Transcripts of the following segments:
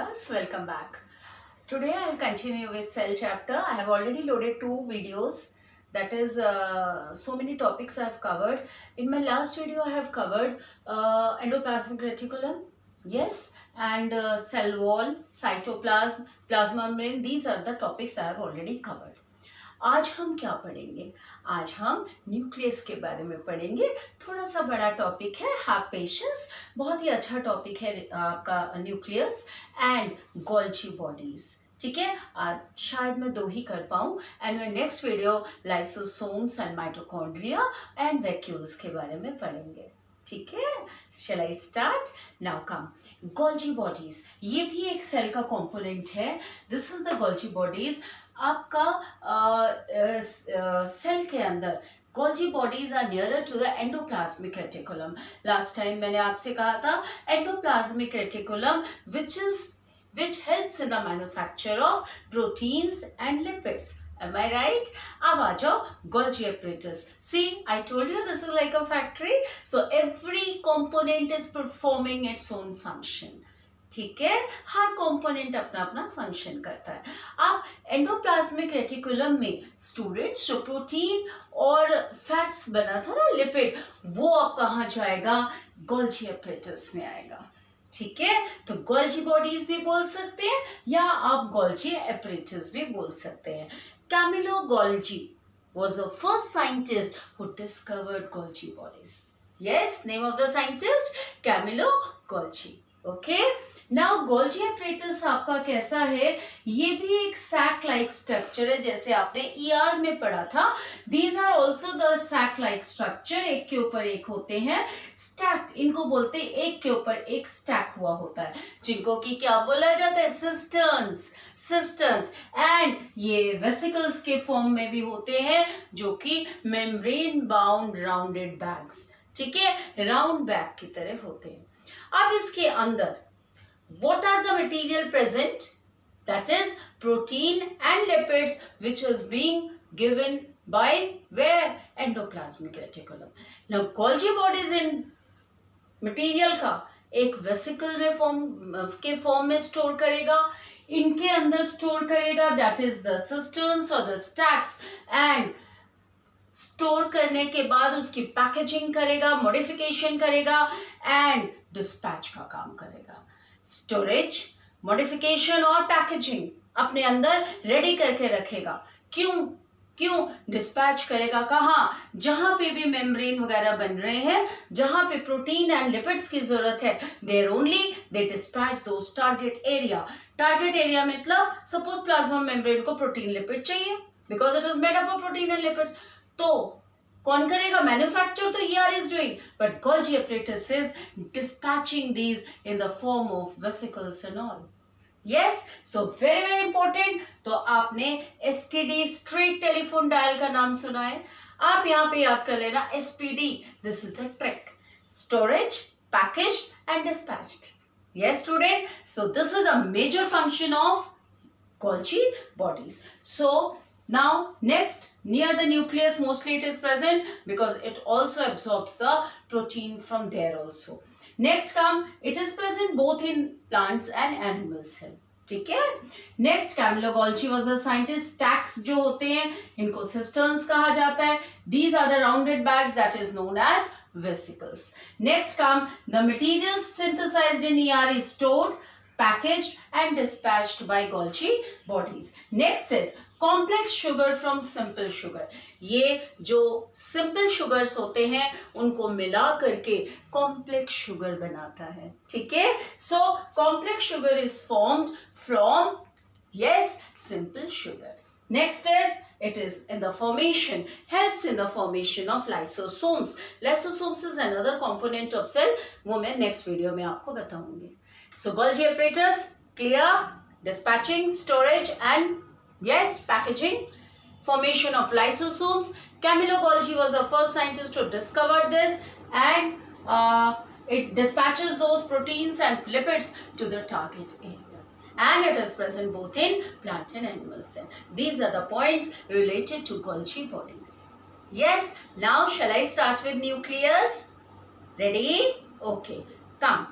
class, welcome back. Today I will continue with cell chapter. I have already loaded 2 videos, that is so many topics I have covered. In my last video I have covered endoplasmic reticulum, yes, and cell wall, cytoplasm, plasma membrane. These are the topics I have already covered. आज हम क्या पढ़ेंगे? आज हम nucleus के बारे में पढ़ेंगे. थोड़ा सा बड़ा टॉपिक है, हैव पेशेंस. बहुत ही अच्छा टॉपिक है आपका न्यूक्लियस एंड गोल्जी बॉडीज. ठीक है, आज शायद मैं 2 ही कर पाऊँ. एंड मैं next video lysosomes and mitochondria and vacuoles के बारे में पढ़ेंगे. ठीक है, shall I start now. Come, Golgi bodies, ये भी एक सेल का कंपोनेंट है. This is the Golgi bodies. आपका सेल के अंदर Golgi bodies are nearer to the endoplasmic reticulum. Last time मैंने आपसे कहा था endoplasmic reticulum which helps in the manufacture of proteins and lipids. Am I right? अब आ जाओ Golgi apparatus. See, I told you this is like a factory. So every component is performing its own function. ठीक है, हर component अपना अपना function करता है. अब endoplasmic reticulum में स्टूडेंट्स जो प्रोटीन और फैट्स बना था ना, लिपिड, वो अब कहाँ जाएगा? गोल्जी apparatus में आएगा. ठीक है, तो गोल्जी बॉडीज भी बोल सकते हैं या आप गोल्जी apparatus भी बोल सकते हैं. Camillo Golgi was the first scientist who discovered Golgi bodies. Yes, name of the scientist Camillo Golgi. Okay. Now Golgi apparatus आपका कैसा है? ये भी एक sac like structure है, जैसे आपने ER में पढ़ा था. These are also the sac like structure. एक के ऊपर एक होते हैं. Stack, इनको बोलते हैं एक के ऊपर एक stack हुआ होता है, जिनको कि क्या बोला जाता है? सिस्टर्न्स. एंड ये वेसिकल्स के फॉर्म में भी होते हैं, जो कि मेम्ब्रेन बाउंड राउंडेड बैग्स. ठीक है, राउंड बैग की तरह होते हैं. अब इसके अंदर what are the material present? That is protein and lipids, which is being given by where? Endoplasmic reticulum. Now Golgi bodies in material का एक वेसिकल में फॉर्म में स्टोर करेगा, इनके अंदर स्टोर करेगा, दैट इज द सिस्टर्न्स और द स्टैक्स. एंड स्टोर करने के बाद उसकी पैकेजिंग करेगा, मॉडिफिकेशन करेगा एंड डिस्पैच का काम करेगा. स्टोरेज, मॉडिफिकेशन और पैकेजिंग अपने अंदर रेडी करके रखेगा. क्यों डिस्पैच करेगा? कहाँ? जहां पे भी मेम्ब्रेन वगैरह बन रहे हैं, जहां पे प्रोटीन एंड लिपिड्स की जरूरत है, there only they dispatch those target area. Target area मतलब सपोज प्लाज्मा मेम्ब्रेन को प्रोटीन लिपिड चाहिए, because it is made up of protein and lipids. तो कौन करेगा? मैन्युफैक्चर तो ER is doing, but Golgi apparatus is dispatching these in the form of vesicles and all. Yes, so very important. तो आपने STD straight telephone dial का नाम सुना है, आप यहाँ पे याद कर लेना SPD. This is the trick. Storage, packaged and dispatched. Yes, student. So this is the major function of Golgi bodies. So now next, near the nucleus mostly it is present because it also absorbs the protein from there also. Next come, it is present both in plants and animal cell. ठीक है. Next, Camillo Golgi was a scientist. Stacks जो होते हैं इनको cisterns कहा जाता है. These are the rounded bags that is known as vesicles. Next come, the material synthesised in ER is stored, packaged and dispatched by Golgi bodies. Next is complex sugar from simple sugar. ये जो simple sugars होते हैं उनको मिला करके complex sugar बनाता है. ठीक है, so complex sugar is formed from simple sugar. Next is it is in the formation, helps in the formation of lysosomes. Lysosomes is another component of cell, वो मैं next video में आपको बताऊंगी. So Golgi apparatus clear, dispatching, storage and packaging, formation of lysosomes. Camillo Golgi was the first scientist to discover this, and it dispatches those proteins and lipids to the target area, and it is present both in plant and animal cell. These are the points related to Golgi bodies. Yes, now shall I start with nucleus? Ready? Okay, come.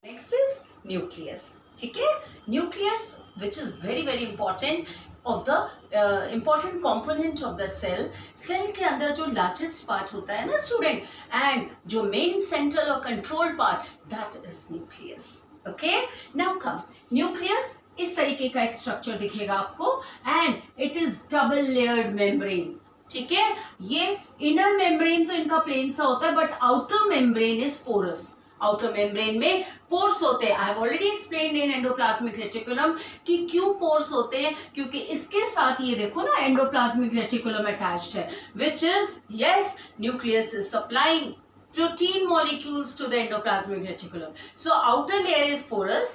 Next is nucleus. ठीक है, nucleus which is very very important of the important component of the cell. Cell के अंदर जो largest part होता है ना student, and जो main central और control part, that is nucleus. Okay, now come. Nucleus इस तरीके का एक स्ट्रक्चर दिखेगा आपको, and it is double layered membrane. ठीक है, ये इनर मेम्ब्रेन तो इनका प्लेन सा होता है, but outer membrane is porous. Outer membrane में पोर्स होते हैं. I have already explained in endoplasmic reticulum कि क्यों पोर्स होते हैं, क्योंकि इसके साथ ये देखो ना एंडोप्लाज्मिक रेटिकुलम अटैच्ड है, which is yes nucleus is supplying protein molecules to the endoplasmic reticulum. So outer layer is porous,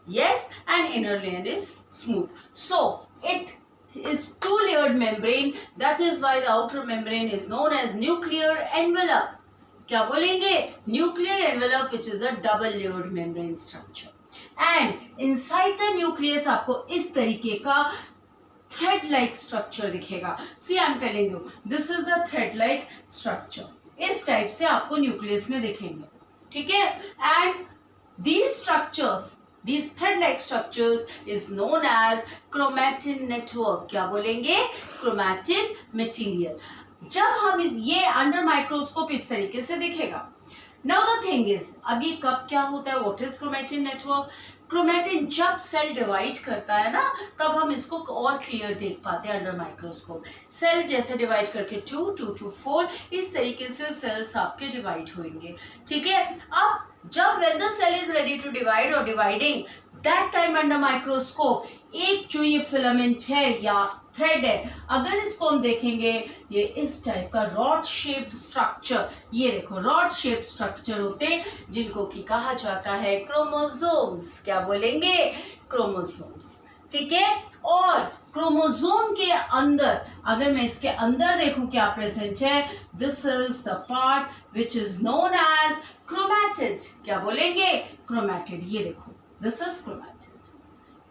yes, and inner layer is smooth. So it is two layered membrane. That is why the outer membrane is known as nuclear envelope. क्या बोलेंगे? Nuclear envelope, which is a double layered membrane structure. And inside the nucleus आपको इस तरीके का thread like structure दिखेगा. See, I am telling you, this is the thread like structure. इस type से आपको न्यूक्लियस में दिखेंगे. ठीक है, and these structures, these thread like structures is known as chromatin network. क्या बोलेंगे? chromatin material. जब हम ये अंडर माइक्रोस्कोप इस तरीके से दिखेगा. नाउ द थिंग इज, अब ये कब क्या होता है? What is chromatin network? Chromatin जब सेल डिवाइड करता है ना, तब हम इसको और क्लियर देख पाते हैं अंडर माइक्रोस्कोप. सेल जैसे डिवाइड करके 2 to 4 इस तरीके से सेल्स आपके डिवाइड होंगे. ठीक है, अब जब when the cell is ready to divide or dividing, that time under microscope एक जो ये फिलामेंट है या थ्रेड है, अगर इसको हम देखेंगे, ये इस टाइप का रॉड शेप्ड स्ट्रक्चर, ये देखो रॉड शेप्ड स्ट्रक्चर होते हैं जिनको कि कहा जाता है क्रोमोसोम्स. क्या बोलेंगे? क्रोमोसोम्स. ठीक है, और क्रोमोसोम के अंदर अगर मैं इसके अंदर देखूं क्या प्रेजेंट है, this is the part which is known as chromatid. क्या बोलेंगे? क्रोमैटिड. ये देखो, this is chromatid.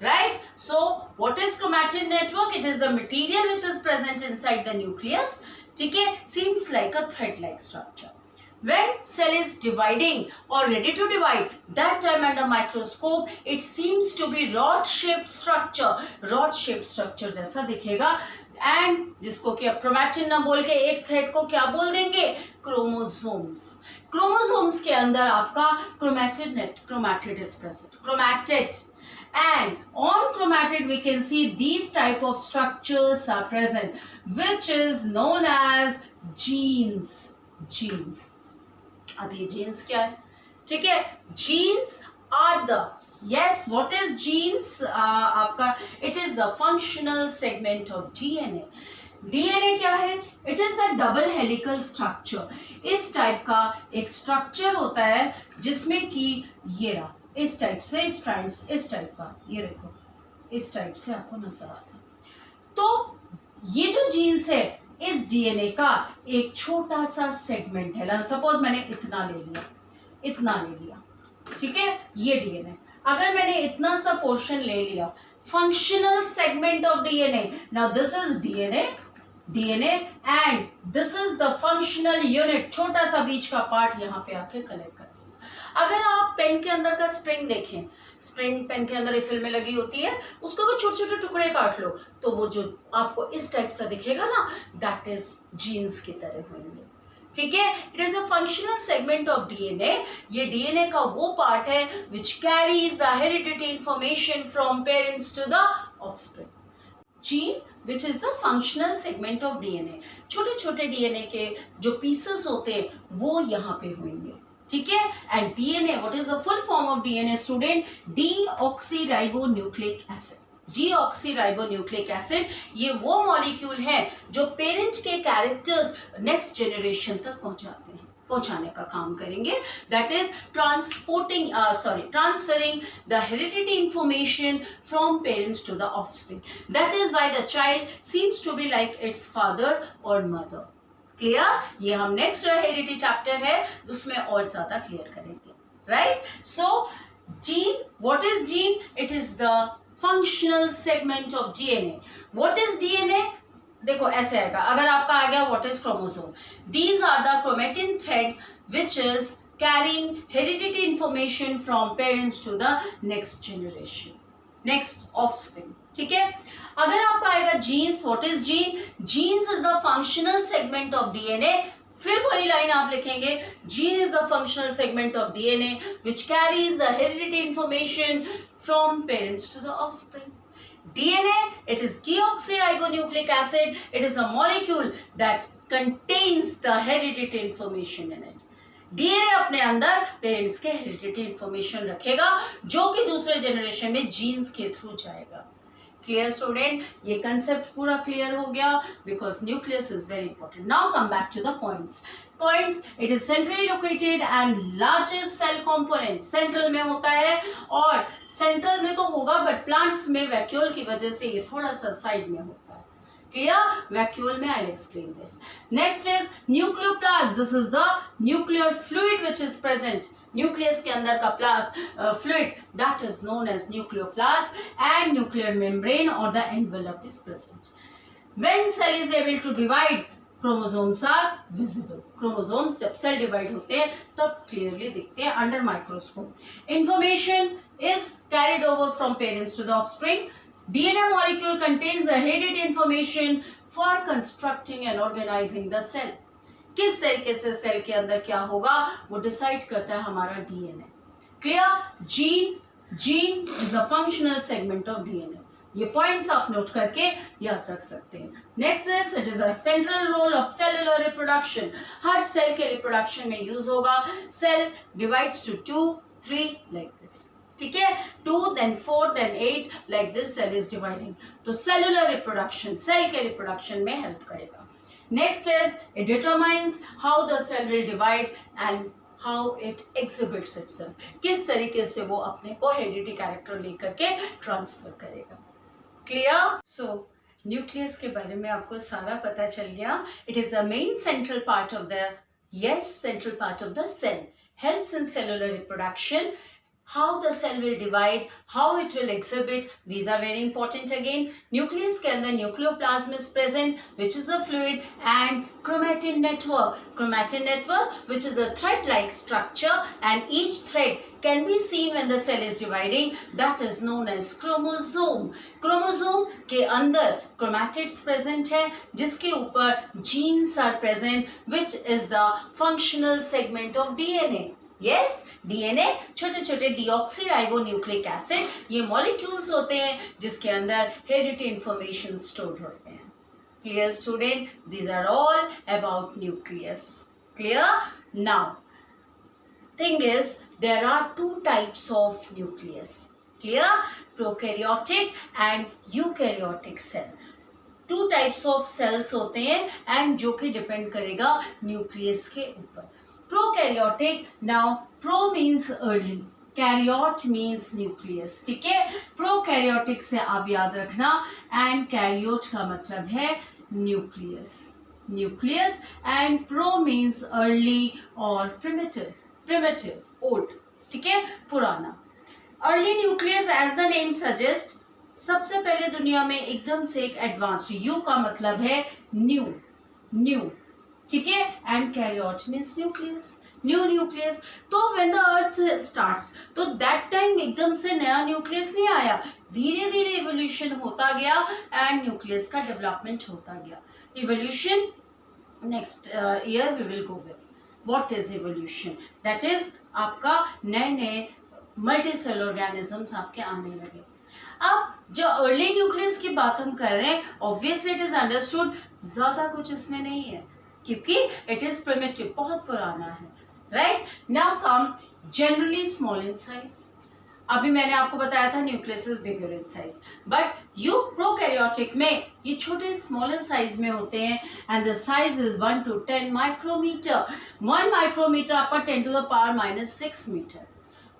Right? So what is chromatin network? It is the material which is present inside the nucleus. ठीक है, seems like a thread-like structure. When cell is dividing or ready to divide, that time under microscope it seems to be rod-shaped structure. Rod-shaped structure जैसा दिखेगा, and जिसको कि अब chromatin ना बोल के एक thread को क्या बोल देंगे? Chromosomes. Chromosomes के अंदर आपका chromatid is present. Chromatid. And on chromatid we can see these type of structures are present, which is known as genes. Genes. अब ये genes क्या है? ठीक है, genes are the, yes, what is genes? आपका it is the functional segment of DNA. DNA क्या है? It is the double helical structure. इस टाइप का एक स्ट्रक्चर होता है जिसमें कि ये रहा इस टाइप से स्ट्रैंड्स, इस टाइप का, ये देखो इस टाइप से आपको नजर आता है. तो ये जो जीन्स है इस डीएनए का एक छोटा सा सेगमेंट है. सपोज मैंने इतना ले लिया, ठीक है, ये डीएनए. अगर मैंने इतना सा पोर्शन ले लिया, functional segment of DNA. Now this is DNA and this is the functional unit. छोटा सा बीच का पार्ट यहाँ पे आके कलेक्ट कर. अगर आप पेन के अंदर का स्प्रिंग देखें, स्प्रिंग पेन के अंदर रिफिल में लगी होती है, उसको अगर छोटे छोटे टुकड़े काट लो तो वो जो आपको इस टाइप से दिखेगा ना, दैट इज जीन्स की तरह होंगे. ठीक है, it is a functional segment of DNA. ये डीएनए का वो पार्ट है which carries the heredity information from parents to the offspring. Gene which is the functional segment of DNA. छोटे छोटे डीएनए के जो पीसेस होते हैं वो यहाँ पे होंगे. ठीक है, and DNA, what is the full form of DNA student? Deoxyribonucleic acid. Deoxyribonucleic acid ये वो मॉलिक्यूल है जो पेरेंट के कैरेक्टर्स नेक्स्ट जनरेशन तक पहुंचाने का काम करेंगे. That is transferring the heredity information from parents to the offspring. That is why the child seems to be like its father और मदर. क्लियर? ये हम नेक्स्ट हेरिडिटी चैप्टर है उसमें और ज्यादा क्लियर करेंगे. Right? So gene, what is gene? It is the functional segment of DNA. What is DNA? देखो ऐसे आएगा. अगर आपका आ गया what is chromosome, these are the chromatin thread which is carrying heredity information from parents to the next generation. Next offspring, ठीक है। अगर आपका आएगा genes, what is gene? Genes is the functional segment of DNA. फिर वही line आप लिखेंगे, gene is the functional segment of DNA which carries the hereditary information from parents to the offspring. DNA, it is deoxyribonucleic acid. It is a molecule that contains the hereditary information in it. DNA अपने अंदर parents के hereditary information रखेगा जो कि दूसरे generation में jeans के through जाएगा. Clear student? ये कंसेप्ट पूरा क्लियर हो गया because nucleus is very important. Now come back to the points. Points, it is centrally located and largest cell component. Central में होता है और सेंट्रल में तो होगा बट प्लांट्स में वैक्यूल की वजह से ये थोड़ा सा साइड में होता है. क्लियर? वैक्यूल में I will explain this. Next is nucleoplasm. This is the nuclear fluid which is present. Nucleus के अंदर का fluid that is known as nucleoplasm and nuclear membrane और the envelope is present. When cell is able to divide, chromosomes are visible. Chromosomes जब cell divide होते हैं तब clearly दिखते हैं under microscope. Information is carried over from parents to the offspring. DNA molecule contains the hereditary information for constructing and organizing the cell. किस तरीके से cell के अंदर क्या होगा वो डिसाइड करता है हमारा DNA. Clear? Gene is a functional segment of DNA. ये पॉइंट्स आप नोट करके याद रख सकते हैं. Next is it is a central role of cellular reproduction. हर सेल के रिप्रोडक्शन में यूज होगा. Cell divides to 2, 3 like this. ठीक है, 2 then 4 then 8 like this cell is dividing. तो सेलुलर रिप्रोडक्शन सेल के रिप्रोडक्शन में हेल्प करेगा. Next is it determines how the cell will divide and how it exhibits itself. किस तरीके से वो अपने को हेरिडिटरी कैरेक्टर लेकर के ट्रांसफर करेगा. क्लियर? सो न्यूक्लियस के बारे में आपको सारा पता चल गया. It is a main central part of the cell. Helps in cellular reproduction. How the cell will divide, how it will exhibit, these are very important again. Nucleus के अंदर nucleoplasm is present, which is a fluid, and chromatin network. Chromatin network, which is a thread-like structure, and each thread can be seen when the cell is dividing. That is known as chromosome. Chromosome के अंदर chromatids present है, जिसके ऊपर genes are present, which is the functional segment of DNA. Yes, DNA छोटे छोटे deoxyribonucleic acid ये molecules होते हैं जिसके अंदर हेरिडिटरी इंफॉर्मेशन स्टोर्ड होते हैं. Clear student? These are all about nucleus. Clear? Now thing is there are 2 types of nucleus. Clear? Prokaryotic and eukaryotic cell. 2 types of cells होते हैं एंड जो कि डिपेंड करेगा न्यूक्लियस के ऊपर. Prokaryotic, now pro means early, karyote means nucleus. ठीक है, prokaryotic से आप याद रखना एंड कैरियोट का मतलब है nucleus and pro means early और प्रिमिटिव ओल्ड. ठीक है, पुराना. Early nucleus as the name suggest, सबसे पहले दुनिया में एकदम से एक एडवांस्ड. यू का मतलब है न्यू. ठीक है, एंड कैरियोट मीन्स न्यू न्यूक्लियस. तो व्हेन द अर्थ स्टार्ट्स, तो दैट टाइम एकदम से नया न्यूक्लियस नहीं आया. धीरे धीरे इवोल्यूशन होता गया एंड न्यूक्लियस का डेवलपमेंट होता गया. Evolution next year we will go with. What is evolution? That is आपका नए मल्टीसेल ऑर्गेनिजम्स आपके आने लगे. अब जो अर्ली न्यूक्लियस की बात हम कर रहे हैं, ऑब्वियसली इट इज अंडरस्टूड, ज्यादा कुछ इसमें नहीं है क्योंकि इट इज प्रिमिटिव, बहुत पुराना है. Right? Now come generally small in size. अभी मैंने आपको बताया था nucleus is bigger in size, but you prokaryotic में ये छोटे स्मॉलर साइज में होते हैं and the size is 1 to 10 micrometre. 1 micrometre आपका 10 to the power -6 मीटर.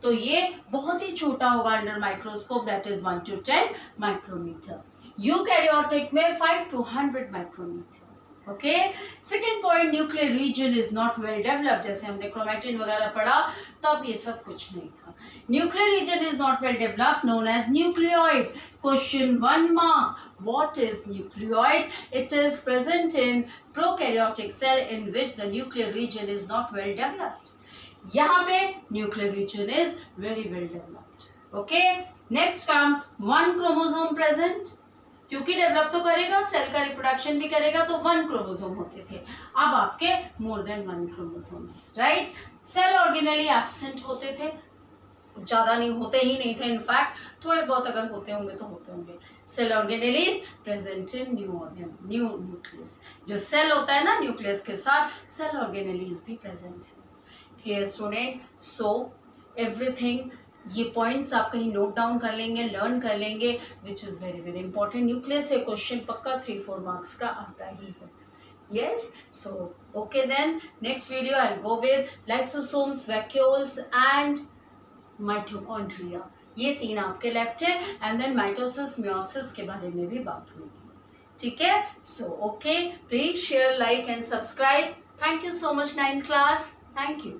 तो ये बहुत ही छोटा होगा under microscope, that is 1 to 10 micrometre. Eukaryotic में 5 to 100 micrometre. Okay. Second point, nuclear region is not well developed. जैसे हमने क्रोमैटिन वगैरह पढ़ा तब ये सब कुछ नहीं था. Nuclear region is not well developed, known as nucleoid. Question 1 mark. What is nucleoid? It is present in prokaryotic cell in which the nuclear region is not well developed. यहाँ पे nuclear region is very well developed. Okay. Next come, 1 chromosome present, क्योंकि develop तो करेगा, cell का reproduction भी करेगा, तो 1 chromosome होते थे, अब आपके more than 1 chromosomes, right. Cell organelle absent होते थे, ज्यादा नहीं, होते ही नहीं थे, इनफैक्ट थोड़े बहुत अगर होते होंगे तो होते होंगे। Cell organelles present in new nucleus, जो सेल होता है ना न्यूक्लियस के साथ, सेल ऑर्गेनेलीज भी प्रेजेंट है। Clear student? सो एवरीथिंग, ये पॉइंट्स आप कहीं नोट डाउन कर लेंगे, लर्न कर लेंगे, which is very very important. Nucleus से क्वेश्चन पक्का 3-4 मार्क्स का आता ही है। Yes, so okay then, next video I'll go with lysosomes, vacuoles and mitochondria, ये 3 आपके लेफ्ट है, एंड देन माइटोसिस मियोसिस के बारे में भी बात होगी, ठीक है। So okay, please share, like and subscribe. Thank you so much 9th class, thank you.